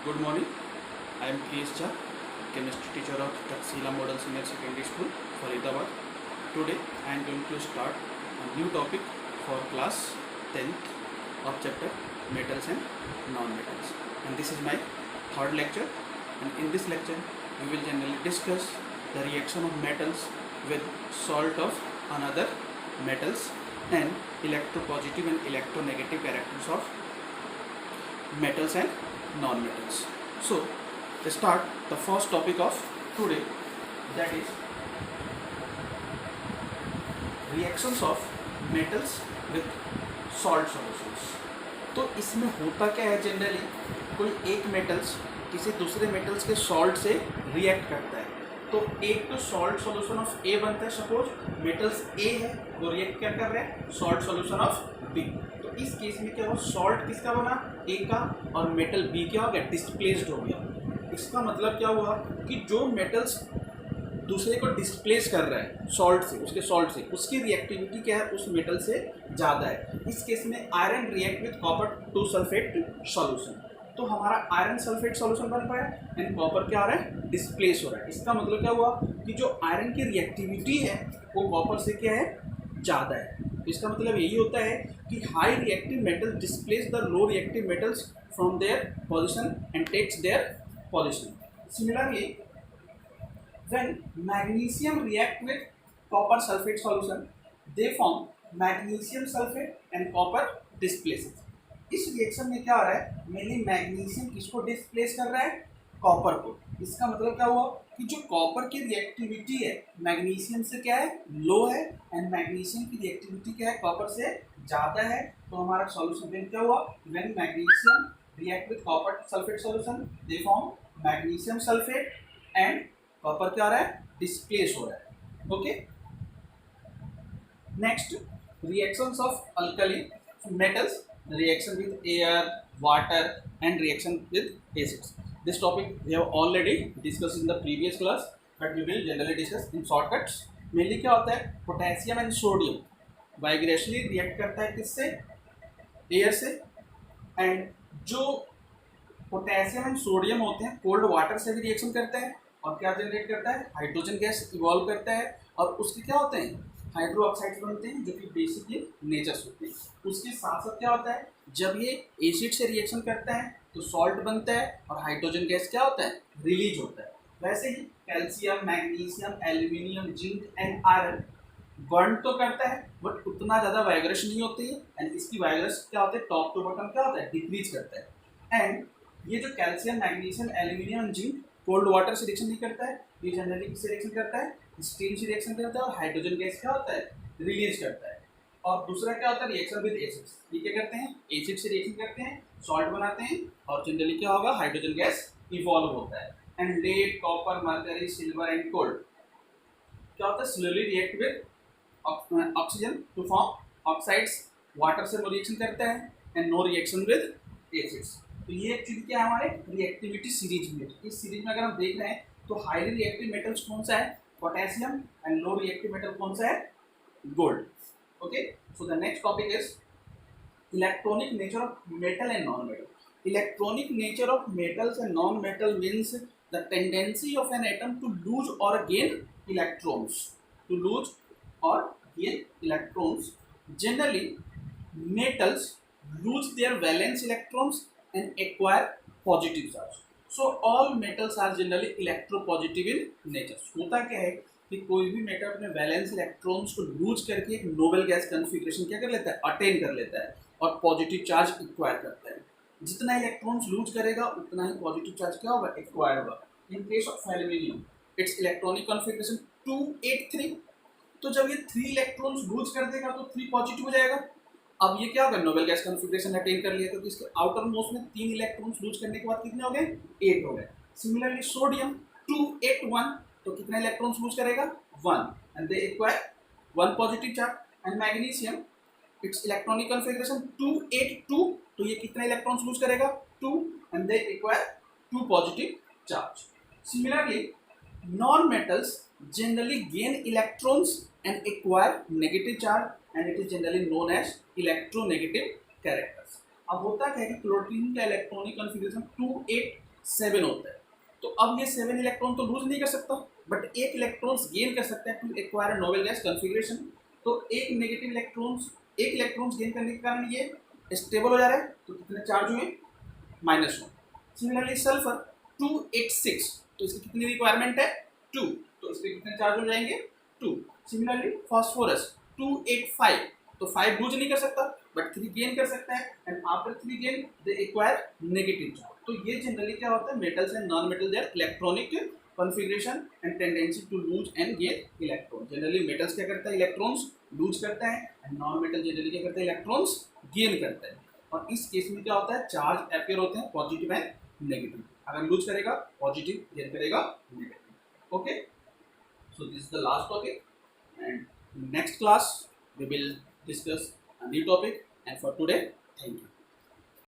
Good morning. I am Priyesh Jha, chemistry teacher of Taxila Model Senior Secondary School, Faridabad. Today I am going to start a new topic for class 10th of chapter metals and non-metals. And this is my third lecture. And in this lecture, we will generally discuss the reaction of metals with salt of another metals and electropositive and electronegative characters of metals and non-metals. So to start the first topic of today, that is reactions of metals with salt solutions. तो इसमें होता क्या है, generally कोई एक metals किसी दूसरे metals के सॉल्ट से रिएक्ट करता है, तो एक तो सॉल्ट सॉल्यूशन ऑफ ए बनता है। सपोज मेटल्स ए है, वो रिएक्ट क्या कर रहा है, सॉल्ट सॉल्यूशन ऑफ बी। तो इस केस में क्या हुआ, सॉल्ट किसका बना, ए का, और मेटल बी क्या हो गया, डिस्प्लेस्ड हो गया। इसका मतलब क्या हुआ कि जो मेटल्स दूसरे को डिस्प्लेस कर रहा है सॉल्ट से, उसके सॉल्ट से, उसकी रिएक्टिविटी क्या है, उस मेटल से ज़्यादा है। इस केस में iron react with copper 2 sulphate solution, तो हमारा आयरन सल्फेट सॉल्यूशन बन पाया एंड कॉपर क्या आ रहा है, डिस्प्लेस हो रहा है। इसका मतलब क्या हुआ कि जो आयरन की रिएक्टिविटी है वो कॉपर से क्या है, ज़्यादा है। इसका मतलब यही होता है कि high reactive metal displace the low reactive metals from their position and takes their position. Similarly when magnesium react with copper sulfate solution, they form magnesium sulfate and copper displaces। इस रिएक्शन में क्या हो रहा है, mainly magnesium किसको displace कर रहा है, कॉपर को। इसका मतलब क्या हुआ कि जो कॉपर की रिएक्टिविटी है मैग्नीशियम से क्या है, लो है, एंड मैग्नीशियम की रिएक्टिविटी क्या है, कॉपर से ज़्यादा है। तो हमारा सॉल्यूशन देन क्या हुआ, when magnesium react with copper sulphate solution they form magnesium sulphate and copper क्या हो रहा है, डिस्प्लेस हो रहा है। Okay, next reactions of alkali metals, reaction with air, water and reaction with acids. This topic we have already discussed in the previous class, but we will generally discuss in shortcuts. Mainly क्या होता है, potassium and sodium vibrationally react करता है किससे, air से, and जो potassium and sodium होते हैं कोल्ड वाटर से भी रिएक्शन करते हैं और क्या जनरेट करता है, हाइड्रोजन गैस इवॉल्व करता है, और उसके क्या होते हैं, हाइड्रो ऑक्साइड्स बनते हैं जो कि बेसिकली नेचर्स होते हैं। उसके साथ साथ क्या होता है, जब ये एसिड से रिएक्शन करता है तो सॉल्ट बनता है और हाइड्रोजन गैस क्या होता है, रिलीज होता है। वैसे ही calcium, magnesium, aluminium, zinc and iron burn तो करता है बट उतना ज़्यादा वाइब्रेशन नहीं होती है, एंड इसकी वाइब्रेशन क्या होता है, टॉप टू बॉटम क्या होता है, डिक्रीज करता है। एंड ये जो calcium, magnesium, aluminium and zinc cold water से रिएक्शन नहीं करता है, ये जनरली किससे रिएक्शन करता है, स्टीम से रिएक्शन करता है, और हाइड्रोजन गैस क्या होता है, रिलीज करता है। और दूसरा क्या होता है, रिएक्शन विद एसिड्स, ये क्या करते हैं, एसिड से रिएक्शन करते हैं, सॉल्ट बनाते हैं, और जनरली क्या होगा, हाइड्रोजन गैस इवॉल्व होता है। And lead, copper, mercury, silver and gold क्या होता है, slowly react with oxygen to form oxides, water से नो रिएक्शन करता है and no reaction with acids. तो ये एक्चुअली क्या है, हमारे रिएक्टिविटी सीरीज में। इस सीरीज में अगर हम देख रहे हैं तो हाईली रिएक्टिव मेटल्स कौन सा है, potassium, and low reactive metal कौन सा है, gold. Okay, so the next topic is electronic nature of metal and non metal. Electronic nature of metals and non metal means the tendency of an atom to lose और gain electrons, to lose और gain electrons. Generally metals lose their valence electrons and acquire positive charge. So all metals are generally electropositive in nature. होता क्या है कि कोई भी metal अपने valence electrons को लूज करके एक नोबल गैस कन्फिग्रेशन क्या कर लेता है, अटेन कर लेता है, और पॉजिटिव चार्ज एक्वायर करता है। जितना इलेक्ट्रॉन्स लूज करेगा उतना ही पॉजिटिव चार्ज क्या होगा, एक्वायर होगा। In case of aluminium it's electronic configuration 283, तो जब ये 3 इलेक्ट्रॉन्स लूज कर देगा तो 3 पॉजिटिव हो जाएगा। अब ये क्या होगा, नोबेल गैस कॉन्फ़िगरेशन अटेन कर लिया, तो इसके आउटर मोस्ट में 3 इलेक्ट्रॉन्स लूज करने के बाद कितने हो गए, 8 हो गए। सिमिलरली सोडियम 281, तो कितना इलेक्ट्रॉन्स लूज करेगा, 1, and they acquire 1 positive charge. And magnesium it's electronic configuration 282, तो ये कितना इलेक्ट्रॉन्स लूज करेगा, 2, and they acquire 2 positive charge. Similarly non metals generally gain electrons and acquire negative charge, and it is generally known as electronegative characters। अब होता क्या है कि protein का इलेक्ट्रॉनिक कॉन्फ़िगरेशन 7 होता है। तो अब ये 7 इलेक्ट्रॉन तो लूज नहीं कर सकता, बट एक इलेक्ट्रॉन्स गेन कर सकता है to acquire a noble gas configuration. तो एक इलेक्ट्रॉन्स गेन करने के कारण ये स्टेबल हो जा रहा है। तो कितने चार्ज हुए? -1। सिमिलरली सल्फर 286, तो इसकी कितनी रिक्वायरमेंट है? 2, तो इसके कितने चार्ज हो जाएंगे? 2। सिमिलरली फास्फोरस 285, तो 5 लूज नहीं कर सकता बट 3 गेन कर सकता है, and after 3 gain they acquire negative charge. तो ये जनरली क्या होता है, metals and non metal their electronic configuration and tendency to lose and gain electron. Generally metals क्या करता है? इलेक्ट्रॉन्स लूज करता है, एंड नॉन मेटल जनरली क्या करता है? इलेक्ट्रॉन्स गेन करता है। और इस केस में क्या होता है, चार्ज अपेयर होते हैं पॉजिटिव एंड नेगेटिव। अगर लूज करेगा पॉजिटिव, गेन करेगा negative. Okay, so this is the last topic, and next class we will discuss a new topic, and for today, thank you.